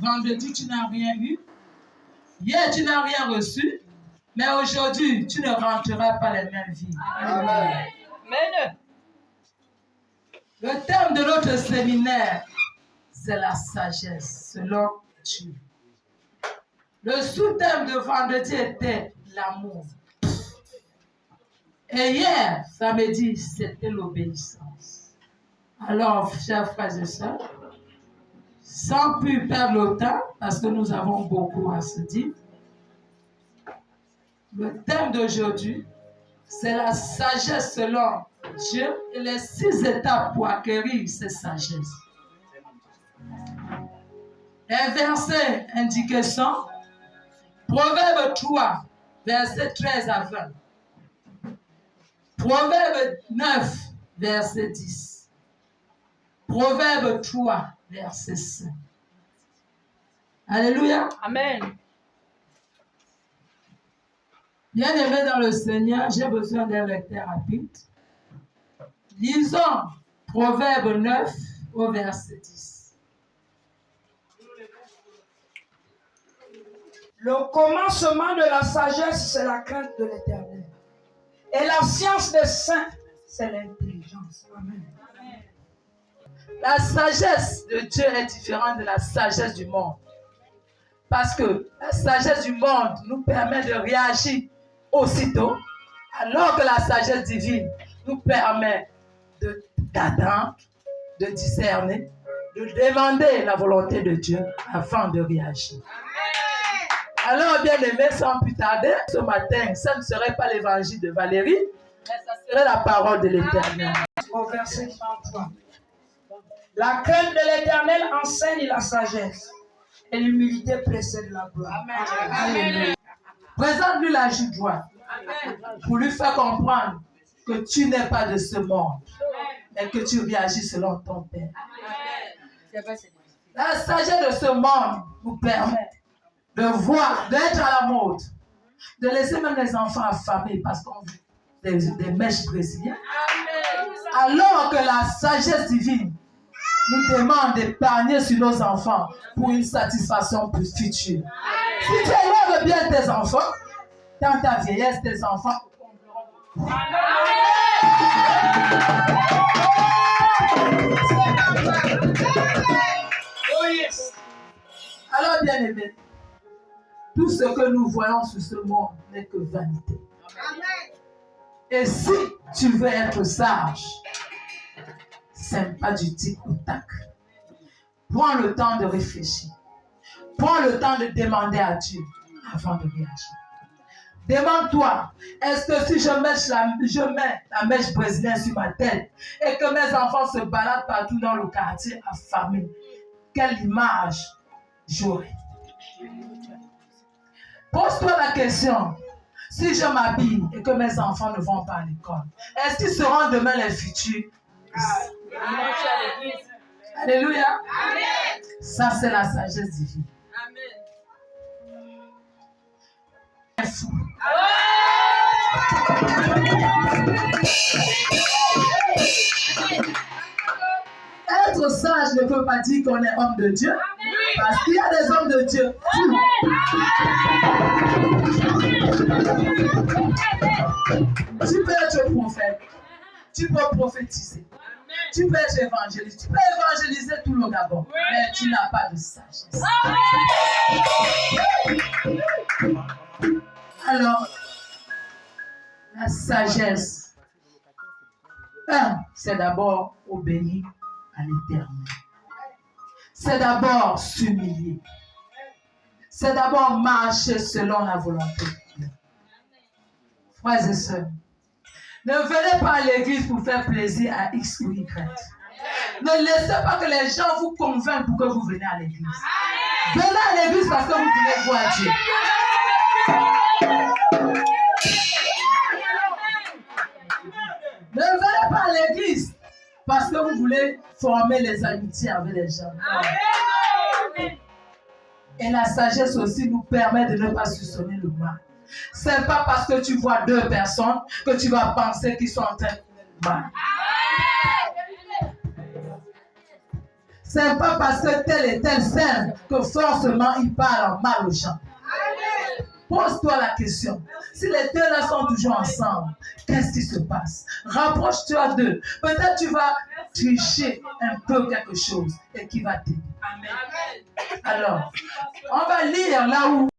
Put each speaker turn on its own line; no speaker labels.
vendredi, tu n'as rien eu. Hier, tu n'as rien reçu. Mais aujourd'hui, tu ne rentreras pas les mêmes vies.
Amen.
Le thème de notre séminaire, c'est la sagesse, selon Dieu. Le sous-thème de vendredi était l'amour. Et hier, samedi, c'était l'obéissance. Alors, chers frères et sœurs, sans plus perdre le temps, parce que nous avons beaucoup à se dire, le thème d'aujourd'hui, c'est la sagesse selon Dieu et les 6 étapes pour acquérir cette sagesse. Les versets indiqués sont Proverbe 3, versets 13 à 20. Proverbe 9, verset 10. Proverbe 3, verset 5. Alléluia.
Amen.
Bien-aimés dans le Seigneur, j'ai besoin d'un lecteur rapide. Lisons Proverbe 9 au verset 10.
Le commencement de la sagesse, c'est la crainte de l'Éternel. Et la science des saints, c'est l'intelligence. Amen.
La sagesse de Dieu est différente de la sagesse du monde. Parce que la sagesse du monde nous permet de réagir aussitôt, alors que la sagesse divine nous permet d'attendre, de discerner, de demander la volonté de Dieu afin de réagir. Alors, bien aimé, sans plus tarder, ce matin, ça ne serait pas l'évangile de Valérie, mais ça serait la parole de l'Éternel.
Au verset 33. La crainte de l'Éternel enseigne la sagesse, et l'humilité précède la gloire.
Amen. Présente-lui la joie pour lui faire comprendre que tu n'es pas de ce monde, mais que tu réagis selon ton Père. La sagesse de ce monde nous permet de voir, d'être à la mode, de laisser même les enfants affamés parce qu'on veut des mèches brésiliennes. Alors que la sagesse divine nous demande d'épargner sur nos enfants pour une satisfaction plus future. Si tu élèves bien tes enfants, dans ta vieillesse, tes enfants. Alors, bien aimé, tout ce que nous voyons sur ce monde n'est que vanité. Et si tu veux être sage, c'est pas du tic ou tac. Prends le temps de réfléchir. Prends le temps de demander à Dieu avant de réagir. Demande-toi, est-ce que si je mets la mèche brésilienne sur ma tête et que mes enfants se baladent partout dans le quartier affamés, quelle image j'aurai? Pose-toi la question, si je m'habille et que mes enfants ne vont pas à l'école, est-ce qu'ils seront demain les futurs? Alléluia. Amen. Ça, c'est la sagesse divine. Amen. Être sage ne veut pas dire qu'on est homme de Dieu. Parce qu'il y a des hommes de Dieu. Tu peux être prophète. Tu peux prophétiser. Tu peux être évangéliste. Tu peux évangéliser tout le Gabon. Mais tu n'as pas de sagesse. Alors, la sagesse, c'est d'abord obéir à l'Éternel. C'est d'abord s'humilier. C'est d'abord marcher selon la volonté de Dieu. Frères et sœurs, ne venez pas à l'église pour faire plaisir à X ou Y. Ne laissez pas que les gens vous convainquent pour que vous venez à l'église. Venez à l'église parce que vous voulez voir Dieu. Ne venez pas à l'église parce que vous voulez former les amitiés avec les gens. Et la sagesse aussi nous permet de ne pas soupçonner le mal. C'est pas parce que tu vois 2 personnes que tu vas penser qu'ils sont en train de faire le mal. C'est pas parce que tel et tel s'aime que forcément il parle mal aux gens. Pose-toi la question. Si les deux là sont toujours ensemble, qu'est-ce qui se passe? Rapproche-toi d'eux. Peut-être tu vas tricher un peu quelque chose et qui va t'aider. Alors, on va lire là où